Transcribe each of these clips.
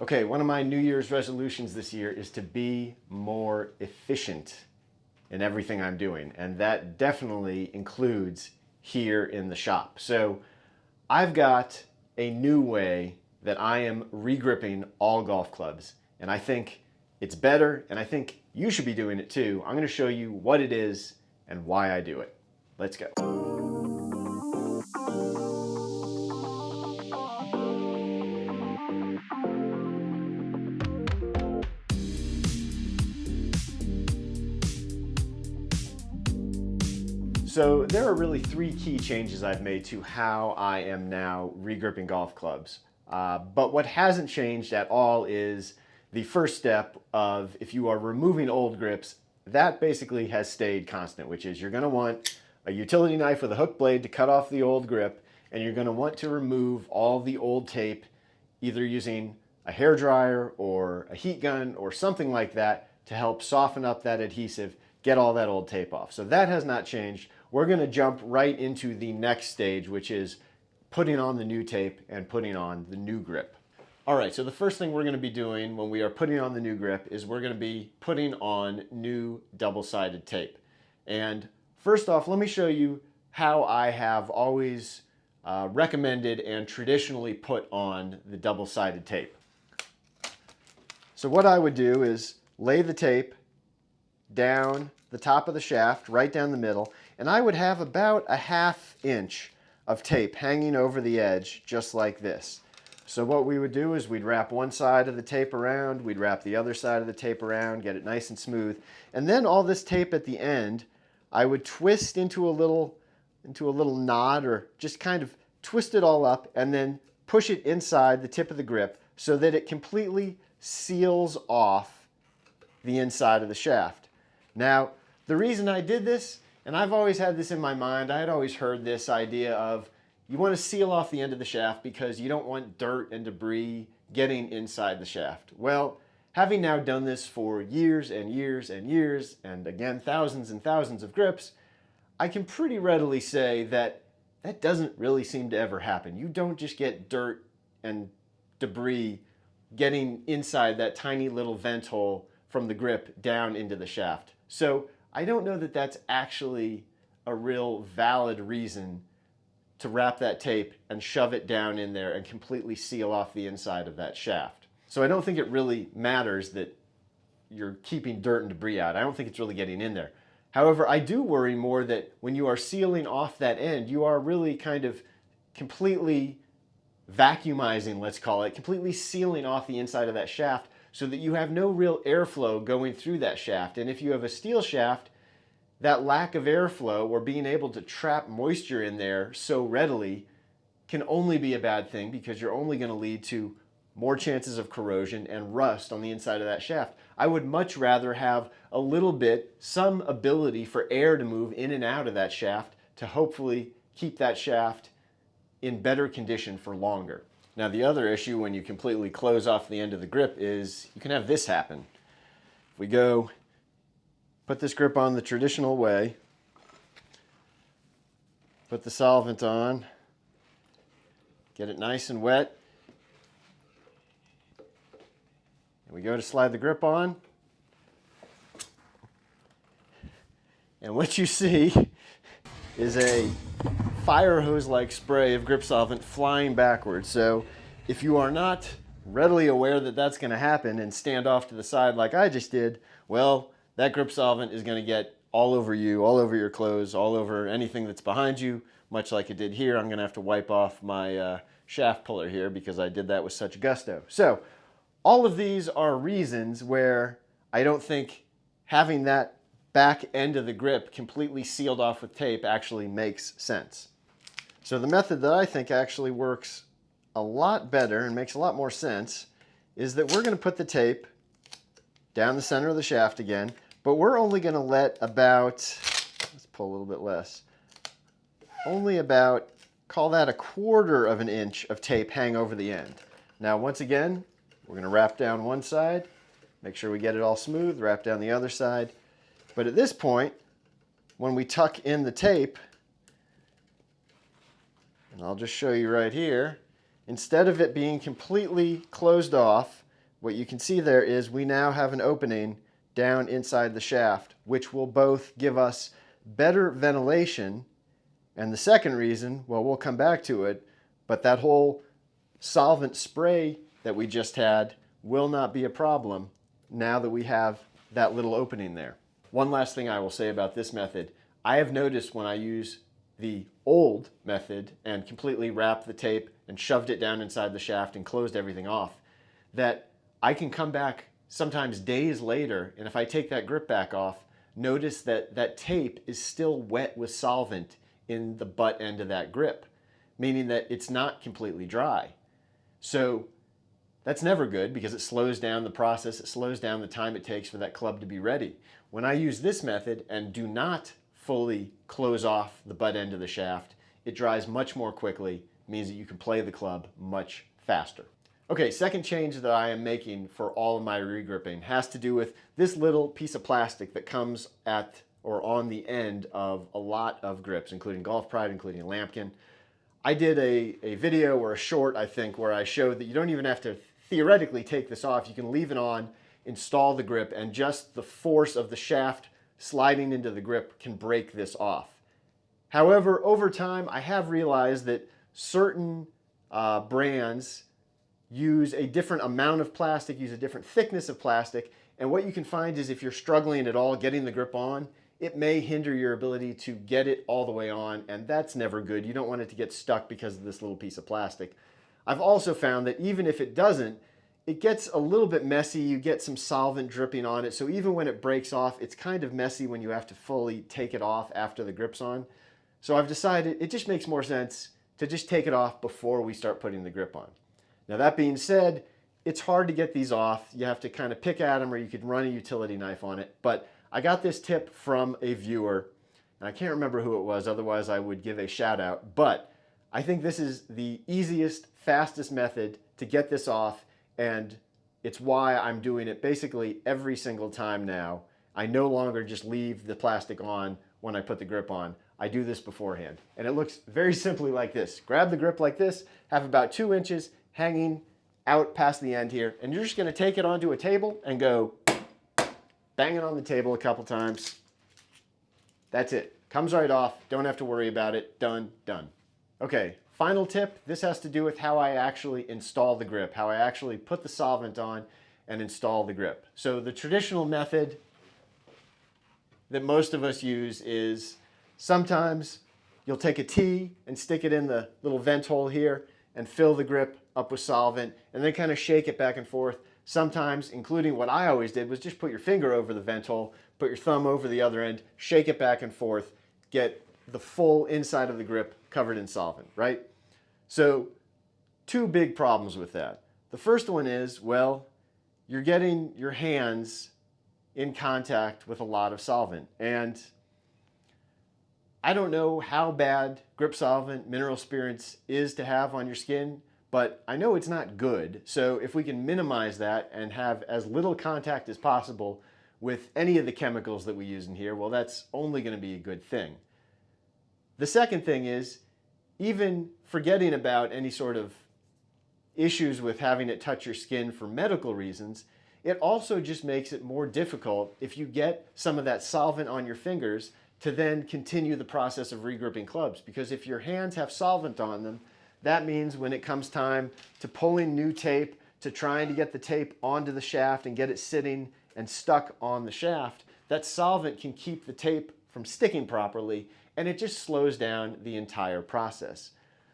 Okay, one of my New Year's resolutions this year is to be more efficient in everything I'm doing, and that definitely includes here in the shop. So I've got a new way that I am regripping all golf clubs, and I think it's better, and I think you should be doing it too. I'm going to show you what it is and why I do it. Let's go. So there are really three key changes I've made to how I am now regripping golf clubs. But what hasn't changed at all is the first step of, if you are removing old grips, that basically has stayed constant, which is you're going to want a utility knife with a hook blade to cut off the old grip, and you're going to want to remove all the old tape, either using a hair dryer or a heat gun or something like that to help soften up that adhesive, get all that old tape off. So that has not changed. We're going to jump right into the next stage, which is putting on the new tape and putting on the new grip. All right, so the first thing we're going to be doing when we are putting on the new grip is we're going to be putting on new double-sided tape. And first off, let me show you how I have always recommended and traditionally put on the double-sided tape. So what I would do is lay the tape down the top of the shaft, right down the middle, and I would have about a ½ inch of tape hanging over the edge, just like this. So what we would do is we'd wrap one side of the tape around, we'd wrap the other side of the tape around, get it nice and smooth, and then all this tape at the end, I would twist into a little knot, or just kind of twist it all up, and then push it inside the tip of the grip so that it completely seals off the inside of the shaft. Now, the reason I did this, and I've always had this in my mind, I had always heard this idea of you want to seal off the end of the shaft because you don't want dirt and debris getting inside the shaft. Well, having now done this for years and years and years, and again, thousands and thousands of grips, I can pretty readily say that that doesn't really seem to ever happen. You don't just get dirt and debris getting inside that tiny little vent hole from the grip down into the shaft. So I don't know that that's actually a real valid reason to wrap that tape and shove it down in there and completely seal off the inside of that shaft. So I don't think it really matters that you're keeping dirt and debris out. I don't think it's really getting in there. However, I do worry more that when you are sealing off that end, you are really kind of completely vacuumizing, let's call it, completely sealing off the inside of that shaft so that you have no real airflow going through that shaft. And if you have a steel shaft, that lack of airflow or being able to trap moisture in there so readily can only be a bad thing, because you're only going to lead to more chances of corrosion and rust on the inside of that shaft. I would much rather have a little bit, some ability for air to move in and out of that shaft to hopefully keep that shaft in better condition for longer. Now, the other issue when you completely close off the end of the grip is you can have this happen. If we go put this grip on the traditional way, put the solvent on, get it nice and wet, and we go to slide the grip on, and what you see is a fire hose-like spray of grip solvent flying backwards. So if you are not readily aware that that's going to happen and stand off to the side like I just did, well, that grip solvent is going to get all over you, all over your clothes, all over anything that's behind you, much like it did here. I'm going to have to wipe off my shaft puller here because I did that with such gusto. So all of these are reasons where I don't think having that back end of the grip completely sealed off with tape actually makes sense. So the method that I think actually works a lot better and makes a lot more sense is that we're going to put the tape down the center of the shaft again, but we're only going to let about, let's pull a little bit less, only about, call that 1/4 of an inch of tape hang over the end. Now, once again, we're going to wrap down one side, make sure we get it all smooth, wrap down the other side. But at this point, when we tuck in the tape, and I'll just show you right here, instead of it being completely closed off what you can see there is we now have an opening down inside the shaft, which will both give us better ventilation. And the second reason, well, we'll come back to it, but that whole solvent spray that we just had will not be a problem now that we have that little opening there. One last thing I will say about this method. I have noticed when I use the old method and completely wrapped the tape and shoved it down inside the shaft and closed everything off, that I can come back sometimes days later, and if I take that grip back off, notice that that tape is still wet with solvent in the butt end of that grip, meaning that it's not completely dry. So that's never good because it slows down the process, it slows down the time it takes for that club to be ready. When I use this method and do not fully close off the butt end of the shaft, it dries much more quickly, means that you can play the club much faster. Okay, second change that I am making for all of my regripping has to do with this little piece of plastic that comes at or on the end of a lot of grips, including Golf Pride, including Lambkin. I did a video or a short, I think, where I showed that you don't even have to theoretically take this off. You can leave it on, install the grip, and just the force of the shaft sliding into the grip can break this off. However, over time, I have realized that certain brands use a different amount of plastic, use a different thickness of plastic, and what you can find is if you're struggling at all getting the grip on, it may hinder your ability to get it all the way on, and that's never good. You don't want it to get stuck because of this little piece of plastic. I've also found that even if it doesn't, it gets a little bit messy. You get some solvent dripping on it, so even when it breaks off, it's kind of messy when you have to fully take it off after the grip's on. So I've decided it just makes more sense to just take it off before we start putting the grip on. Now that being said, it's hard to get these off. You have to kind of pick at them, or you could run a utility knife on it, but I got this tip from a viewer, and I can't remember who it was, otherwise I would give a shout out, but I think this is the easiest, fastest method to get this off, and it's why I'm doing it basically every single time now. I no longer just leave the plastic on when I put the grip on. I do this beforehand, and it looks very simply like this. Grab the grip like this, have about 2 inches hanging out past the end here, and you're just going to take it onto a table and go bang it on the table a couple times. That's it. Comes right off. Don't have to worry about it. Done, done. Okay, final tip. This has to do with how I actually install the grip, how I actually put the solvent on and install the grip. So the traditional method that most of us use is sometimes you'll take a tee and stick it in the little vent hole here and fill the grip up with solvent and then kind of shake it back and forth. Sometimes, including what I always did, was just put your finger over the vent hole, put your thumb over the other end, shake it back and forth, get the full inside of the grip covered in solvent, right? So, two big problems with that. The first one is, well, you're getting your hands in contact with a lot of solvent. And I don't know how bad grip solvent, mineral spirits is to have on your skin, but I know it's not good. So if we can minimize that and have as little contact as possible with any of the chemicals that we use in here, well, that's only going to be a good thing. The second thing is, even forgetting about any sort of issues with having it touch your skin for medical reasons, it also just makes it more difficult if you get some of that solvent on your fingers to then continue the process of regripping clubs. Because if your hands have solvent on them, that means when it comes time to pulling new tape, to trying to get the tape onto the shaft and get it sitting and stuck on the shaft, that solvent can keep the tape from sticking properly, and it just slows down the entire process.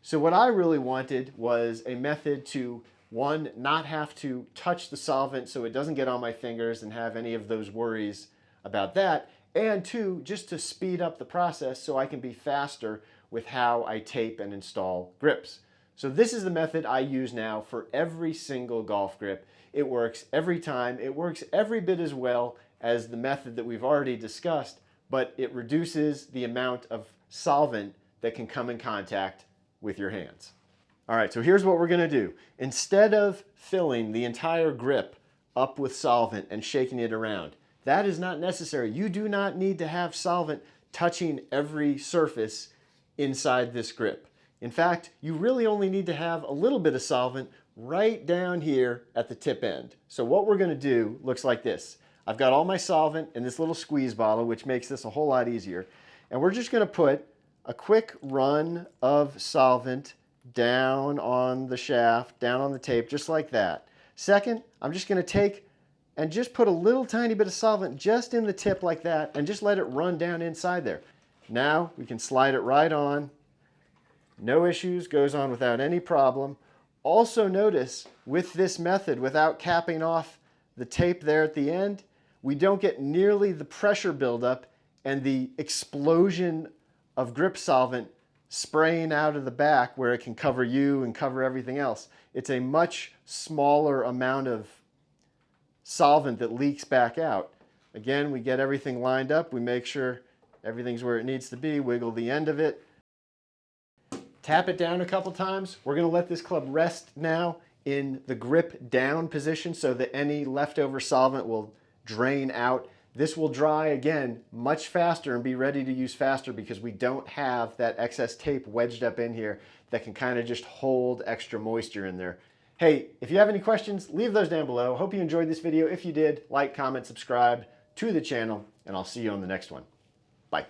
So what I really wanted was a method to, one, not have to touch the solvent so it doesn't get on my fingers and have any of those worries about that, and two, just to speed up the process so I can be faster with how I tape and install grips. So this is the method I use now for every single golf grip. It works every time. It works every bit as well as the method that we've already discussed, but it reduces the amount of solvent that can come in contact with your hands. All right, so here's what we're gonna do. Instead of filling the entire grip up with solvent and shaking it around, that is not necessary. You do not need to have solvent touching every surface inside this grip. In fact, you really only need to have a little bit of solvent right down here at the tip end. So what we're going to do looks like this. I've got all my solvent in this little squeeze bottle, which makes this a whole lot easier. And we're just going to put a quick run of solvent down on the shaft, down on the tape, just like that. Second, I'm just going to take and just put a little tiny bit of solvent just in the tip like that and just let it run down inside there. Now we can slide it right on. No issues, goes on without any problem. Also notice with this method, without capping off the tape there at the end, we don't get nearly the pressure buildup and the explosion of grip solvent spraying out of the back where it can cover you and cover everything else. It's a much smaller amount of solvent that leaks back out. Again, we get everything lined up. We make sure everything's where it needs to be. Wiggle the end of it. Tap it down a couple times. We're going to let this club rest now in the grip down position so that any leftover solvent will drain out. This will dry again much faster and be ready to use faster because we don't have that excess tape wedged up in here that can kind of just hold extra moisture in there. Hey, if you have any questions, leave those down below. Hope you enjoyed this video. If you did, like, comment, subscribe to the channel, and I'll see you on the next one. Bye.